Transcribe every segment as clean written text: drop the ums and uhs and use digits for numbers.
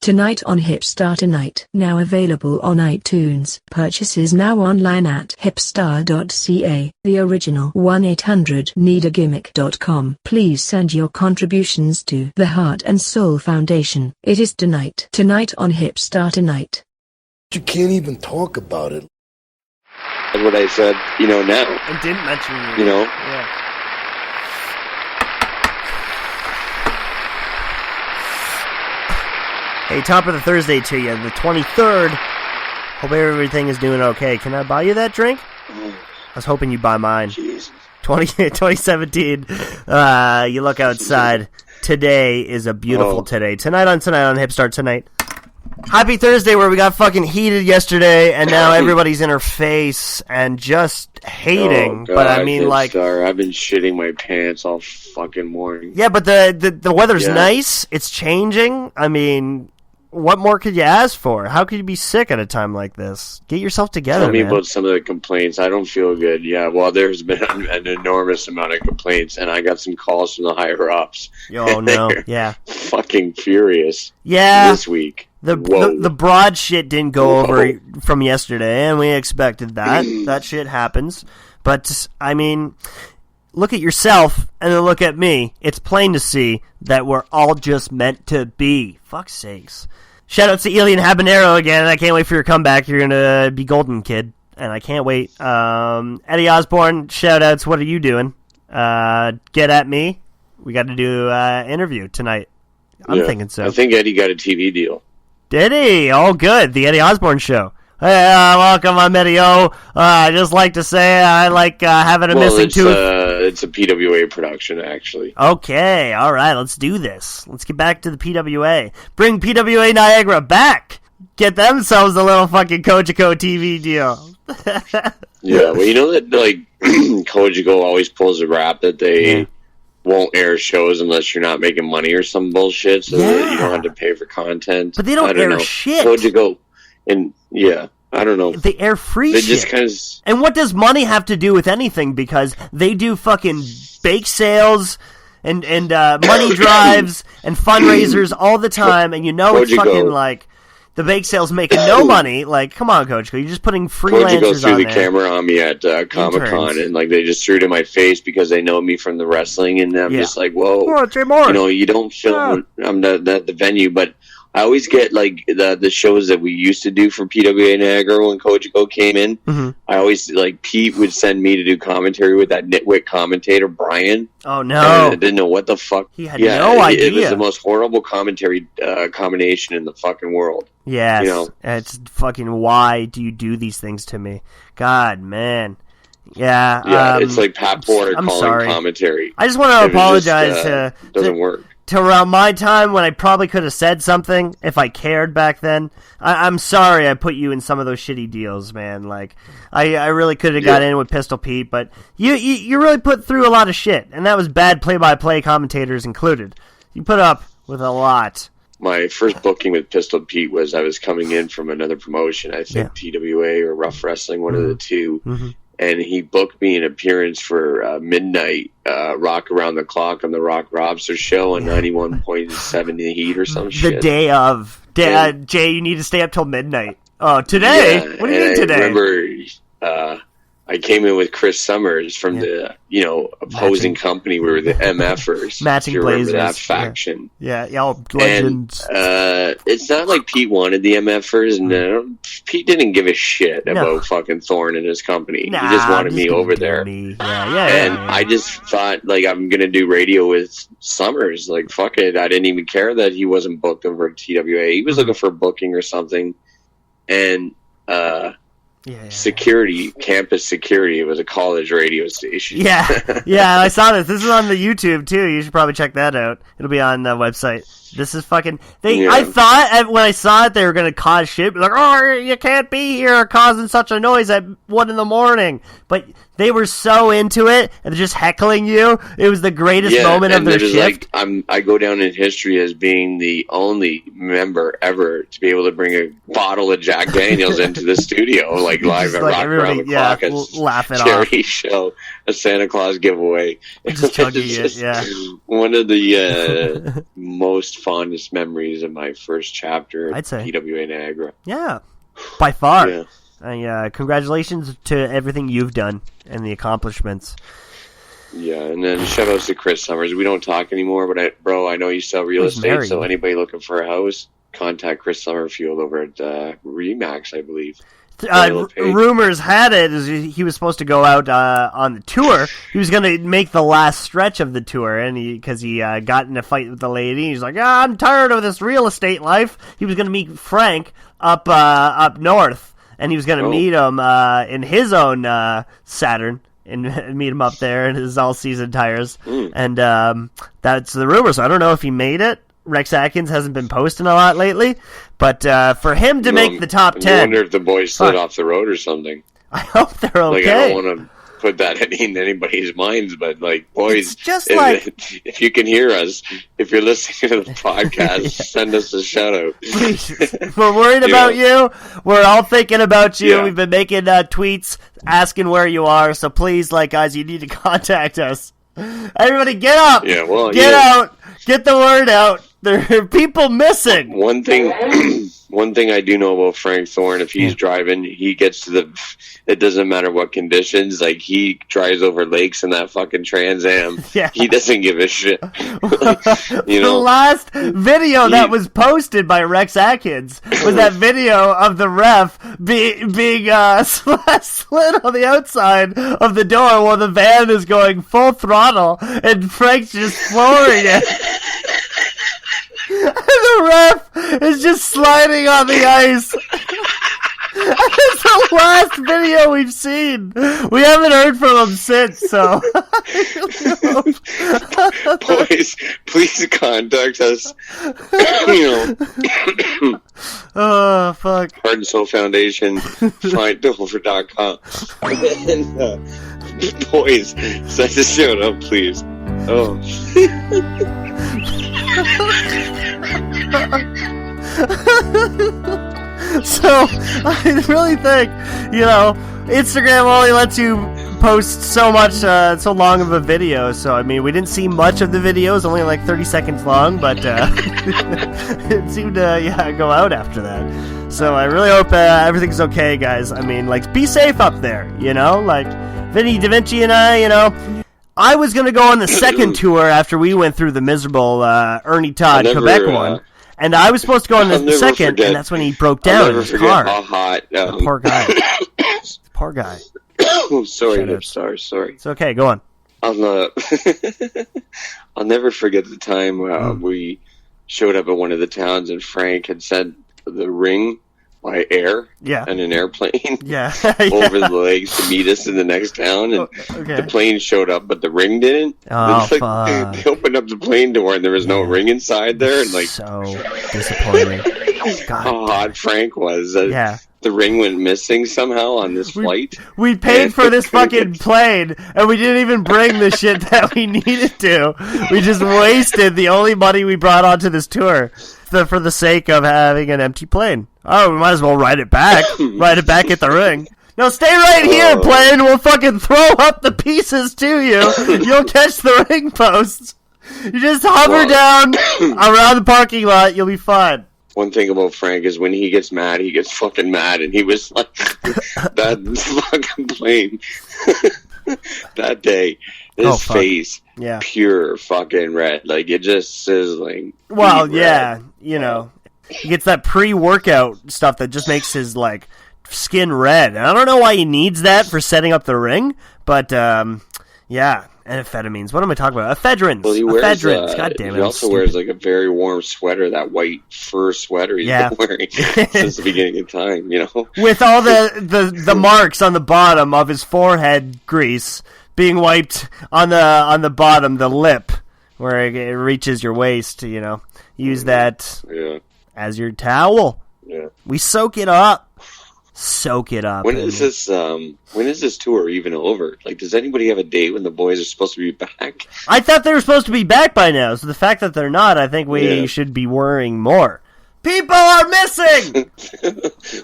Tonight on Hipstar Tonight. Now available on iTunes. Purchases now online at hipstar.ca. The original 1-800-NEED-A-GIMMICK.com. Please send your contributions to the Heart and Soul Foundation. It is tonight. Tonight on Hipstar Tonight. You can't even talk about it. That's what I said, now. And didn't mention you. Yeah. Hey, top of the Thursday to you, the 23rd. Hope everything is doing okay. Can I buy you that drink? I was hoping you'd buy mine. Jesus. 2017. You look outside. Today is a beautiful today. Tonight on Hipstar Tonight. Happy Thursday, where we got fucking heated yesterday, and now everybody's in her face and just hating. Oh, God, but I mean, like, I've been shitting my pants all fucking morning. Yeah, but the weather's nice. It's changing. I mean, what more could you ask for? How could you be sick at a time like this? Get yourself together, Tell me man. about some of the complaints. I don't feel good. Yeah, well, there's been an enormous amount of complaints, and I got some calls from the higher-ups. Oh, no, yeah. Fucking furious. Yeah. This week. The broad shit didn't go over from yesterday, and we expected that. That shit happens. But, I mean, look at yourself, and then look at me. It's plain to see that we're all just meant to be. Fuck's sakes. Shout out to Alien Habanero again. I can't wait for your comeback. You're going to be golden, kid. And I can't wait. Eddie Osborne, shout outs. What are you doing? Get at me. We got to do an interview tonight. I'm thinking so. I think Eddie got a TV deal. Did he? Oh, good. The Eddie Osborne Show. Hey, welcome. I'm Eddie O. I just like to say I like having a missing tooth. It's a PWA production, actually. Okay, all right. Let's do this. Let's get back to the PWA. Bring PWA Niagara back. Get themselves a little fucking Kojiko TV deal. Yeah, well, you know that like Kojiko always pulls a rap that they won't air shows unless you're not making money or some bullshit, so that you don't have to pay for content. But they don't air shit. Kojiko, and I don't know. They air free shit. Just kind of... And what does money have to do with anything? Because they do fucking bake sales and money drives and fundraisers all the time, and Kojiko. It's fucking like the bake sales making no money. Like, come on, Kojiko, you're just putting freelancers Kojiko threw on the there. camera on me at Comic-Con, and like they just threw it in my face because they know me from the wrestling, and I'm just like, whoa, Jay Moore. You don't film the venue, but I always get like the shows that we used to do for PWA Niagara when Kojiko came in. Mm-hmm. I always like Pete would send me to do commentary with that nitwit commentator Brian. Oh no! And I didn't know what the fuck. He had no idea. It was the most horrible commentary combination in the fucking world. Yes, it's fucking. Why do you do these things to me? God, man. Yeah, it's like Pat Porter calling commentary. I just want to apologize. Doesn't work. To around my time when I probably could have said something if I cared back then. I'm sorry I put you in some of those shitty deals, man. Like, I really could have got in with Pistol Pete, but you really put through a lot of shit, and that was bad play-by-play commentators included. You put up with a lot. My first booking with Pistol Pete was I was coming in from another promotion, I think PWA or Rough Wrestling, one of the two. Mm-hmm. And he booked me an appearance for midnight Rock Around the Clock on the Rock Robster show on 91.7 The Heat or some shit. The day of. Jay, you need to stay up till midnight. Oh, today? What do you mean today? I remember I came in with Chris Summers from the opposing company. We were the MFers. Matching Blazers. That faction. Yeah, legends. And it's not like Pete wanted the MFers, and Pete didn't give a shit about fucking Thorne and his company. He just wanted me over there. I just thought, like, I'm going to do radio with Summers. Like, fuck it. I didn't even care that he wasn't booked over at TWA. He was looking for booking or something. And, security, campus security. It was a college radio station. Yeah, I saw this. This is on the YouTube too. You should probably check that out. It'll be on the website. This is fucking. I thought when I saw it, they were gonna cause shit. Like, oh, you can't be here causing such a noise at 1 a.m. But they were so into it and just heckling you. It was the greatest moment of their shift. Like, I go down in history as being the only member ever to be able to bring a bottle of Jack Daniels into the studio, like live at Rock Around the Clock, laugh it charity show, a Santa Claus giveaway. Just chugging it. One of the most fondest memories of my first chapter I'd say. PWA Niagara. Yeah, by far. Yeah. Congratulations to everything you've done and the accomplishments. Yeah, and then shout outs to Chris Summers. We don't talk anymore, but I know you sell real estate, married. so anybody looking for a house, contact Chris Summerfield over at Remax, I believe. Rumors had it is he was supposed to go out on the tour. He was going to make the last stretch of the tour, and because he got in a fight with the lady. He's like, I'm tired of this real estate life. He was going to meet Frank up north, and he was going to meet him in his own Saturn. And meet him up there in his all-season tires. And that's the rumor. So I don't know if he made it. Rex Atkins hasn't been posting a lot lately. But for him to make the top 10... I wonder if the boys slid off the road or something. I hope they're okay. Like, I don't want to put that in anybody's minds, but, like, boys, it's just if you can hear us, if you're listening to the podcast, send us a shout-out. Please. We're worried about you. We're all thinking about you. Yeah. We've been making tweets asking where you are, so please, guys, you need to contact us. Everybody get up! Yeah, well, get out! Get the word out! There are people missing! One thing I do know about Frank Thorne, if he's driving, he gets to it doesn't matter what conditions, like, he drives over lakes in that fucking Trans Am. Yeah. He doesn't give a shit. The last video that was posted by Rex Atkins was that video of the ref being slid on the outside of the door while the van is going full throttle and Frank's just flooring it. And the ref is just sliding on the ice. It's the last video we've seen. We haven't heard from him since, so boys, please contact us. Oh, fuck. Heart and Soul Foundation, finddover.com. And, boys, send us shout out, please. Oh. So, I really think, Instagram only lets you post so much, so long of a video. So, I mean, we didn't see much of the videos, only like 30 seconds long, but it seemed to, go out after that. So, I really hope everything's okay, guys. I mean, be safe up there, Vinny Da Vinci and I was going to go on the second tour after we went through the miserable Ernie Todd Quebec one. And I was supposed to go on the second, and that's when he broke down in his car. How hot. Poor guy. Poor guy. Oh, sorry, Nipstar. Sorry. It's okay. Go on. I'll never forget the time we showed up at one of the towns, and Frank had sent the ring by air and an airplane over the lakes to meet us in the next town, and the plane showed up, but the ring didn't. Oh, fuck. They opened up the plane door, and there was no ring inside there, and so disappointing. God. How hot Frank was. The ring went missing somehow on this flight. We paid for this fucking plane, and we didn't even bring the shit that we needed to. We just wasted the only money we brought onto this tour for the sake of having an empty plane. Oh, we might as well ride it back. Ride it back at the ring. No, stay right here, plane. We'll fucking throw up the pieces to you. You'll catch the ring posts. You just hover down around the parking lot. You'll be fine. One thing about Frank is when he gets mad, he gets fucking mad, and he was like, that fucking plane. That day, his face, pure fucking red. Like, it just sizzling. Well, red. He gets that pre-workout stuff that just makes his, skin red. And I don't know why he needs that for setting up the ring, but, amphetamines. What am I talking about? Ephedrines. Well, he wears, ephedrines. God damn it. He also wears a very warm sweater, that white fur sweater he's been wearing since the beginning of time, With all the marks on the bottom of his forehead grease being wiped on the bottom, the lip, where it reaches your waist, Use that as your towel. Yeah. We soak it up. Soak it up. When is this tour even over? Does anybody have a date when the boys are supposed to be back? I thought they were supposed to be back by now, so the fact that they're not, I think we should be worrying more. People are missing!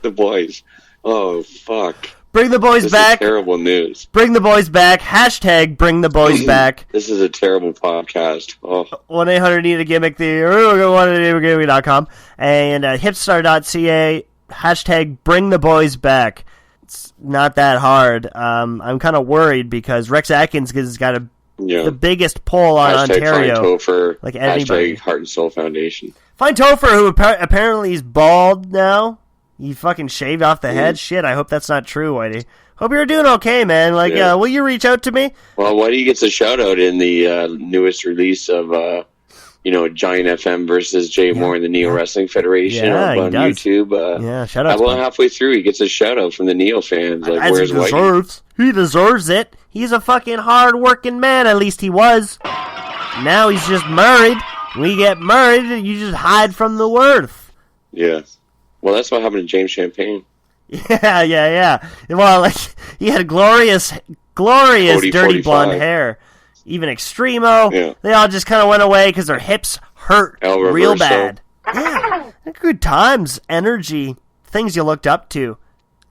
The boys. Oh, fuck. Bring the boys back. This is terrible news. Bring the boys back. Hashtag bring the boys back. This is a terrible podcast. 1-800-NEED-A-GIMMICK. 1-800-NEED-A-GIMMICK.com. And hipstar.ca. Hashtag bring the boys back. It's not that hard. I'm kind of worried because Rex Atkins has got the biggest pull on Ontario. Find Topher. Like anybody. Hashtag Heart and Soul Foundation. Find Topher, who apparently is bald now. He fucking shaved off the head. Shit, I hope that's not true, Whitey. Hope you're doing okay, man. Like, will you reach out to me? Well, Whitey gets a shout-out in the newest release of, Giant FM versus Jay Moore and the Neo Wrestling Federation on YouTube. Shout out. Well, halfway through, he gets a shout-out from the Neo fans. Like, where's Whitey? He deserves it. He's a fucking hard-working man. At least he was. Now he's just married. We get married, you just hide from the worth. Yeah. Well, that's what happened to James Champagne. Yeah. Well, like, he had glorious, dirty 45. blonde hair. Even Extremo. Yeah. They all just kind of went away because their hips hurt real bad. Yeah. Good times, energy, things you looked up to,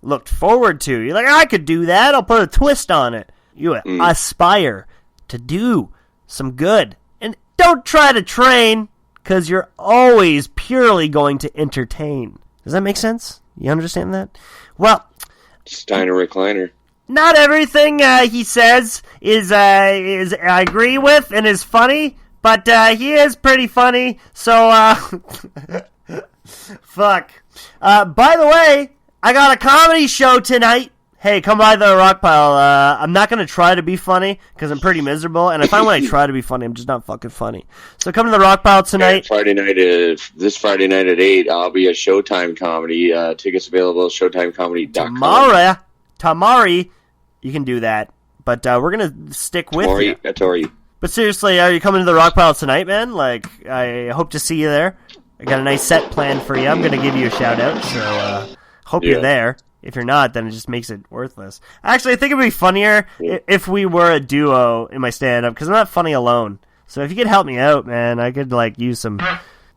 looked forward to. You're like, I could do that. I'll put a twist on it. You aspire to do some good. And don't try to train because you're always purely going to entertain. Does that make sense? You understand that? Well, Steiner recliner. Not everything he says is I agree with and is funny, but he is pretty funny. So fuck. By the way, I got a comedy show tonight. Hey, come by the Rock Pile. I'm not going to try to be funny because I'm pretty miserable. And I find when I try to be funny, I'm just not fucking funny. So come to the Rock Pile tonight. This Friday night at 8, I'll be a Showtime comedy. Tickets available at ShowtimeComedy.com. Tamari, you can do that. But we're going to stick with you. Tori. But seriously, are you coming to the Rock Pile tonight, man? Like, I hope to see you there. I got a nice set planned for you. I'm going to give you a shout out. So hope you're there. If you're not, then it just makes it worthless. Actually, I think it would be funnier if we were a duo in my stand-up, because I'm not funny alone. So if you could help me out, man, I could use some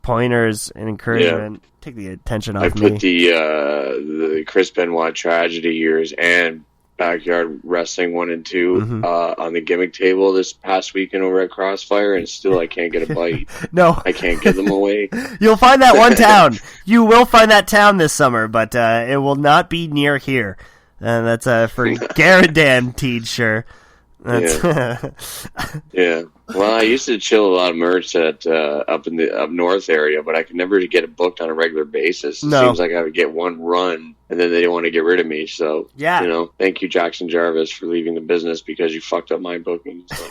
pointers and encouragement. Yeah. Take the attention off me. I put the Chris Benoit tragedy years and Backyard Wrestling 1 and 2 on the gimmick table this past weekend over at Crossfire, and still I can't get a bite. No. I can't give them away. You'll find that one town. You will find that town this summer, but it will not be near here. And that's for guaranteed sure. Yeah. Well, I used to chill a lot of merch at up north area, but I could never get it booked on a regular basis. It seems like I would get one run, and then they didn't want to get rid of me. So, thank you, Jackson Jarvis, for leaving the business because you fucked up my booking. So,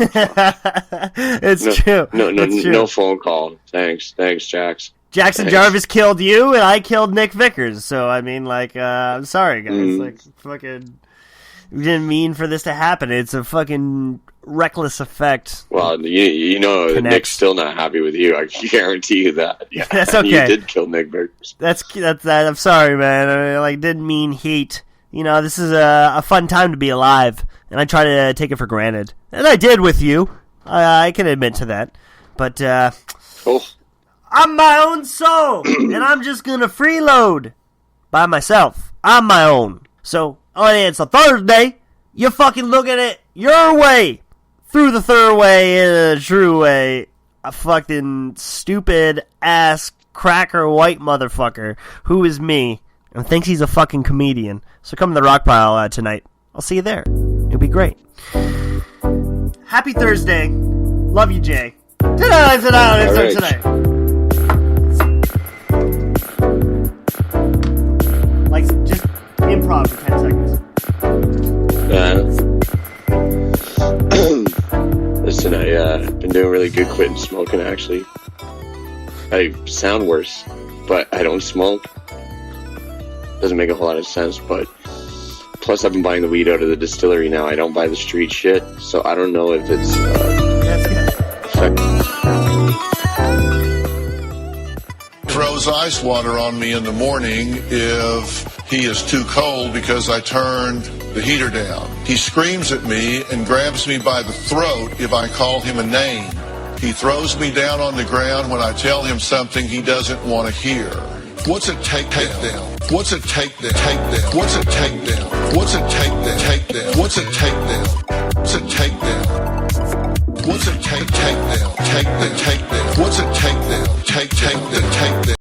it's true. No phone call. Thanks, Jax. Jackson Jarvis killed you, and I killed Nick Vickers. So, I mean, I'm sorry, guys. Fucking... We didn't mean for this to happen. It's a fucking reckless effect. Well, Nick's still not happy with you. I can guarantee you that. Yeah, that's okay. You did kill Nick Vickers. That's that. I'm sorry, man. I didn't mean heat. This is a fun time to be alive, and I try to take it for granted. And I did with you. I can admit to that. But I'm my own soul, and I'm just gonna freeload by myself. I'm my own. So. Oh, yeah, it's a Thursday. You fucking look at it your way. Through the third way in a true way. A fucking stupid ass cracker white motherfucker who is me and thinks he's a fucking comedian. So come to the Rock Pile tonight. I'll see you there. It'll be great. Happy Thursday. Love you, Jay. Tonight. Just improv for 10 seconds. Listen, I've been doing really good quitting smoking, actually. I sound worse, but I don't smoke. Doesn't make a whole lot of sense, but plus I've been buying the weed out of the distillery now. I don't buy the street shit, so I don't know if it's That's good. effective. Throws ice water on me in the morning if he is too cold because I turned the heater down. He screams at me and grabs me by the throat if I call him a name. He throws me down on the ground when I tell him something he doesn't want to hear. What's a takedown? What's a takedown? What's a takedown? What's a takedown? What's a takedown? What's a takedown? What's a takedown? Take the takedown. What's a takedown? Take the takedown.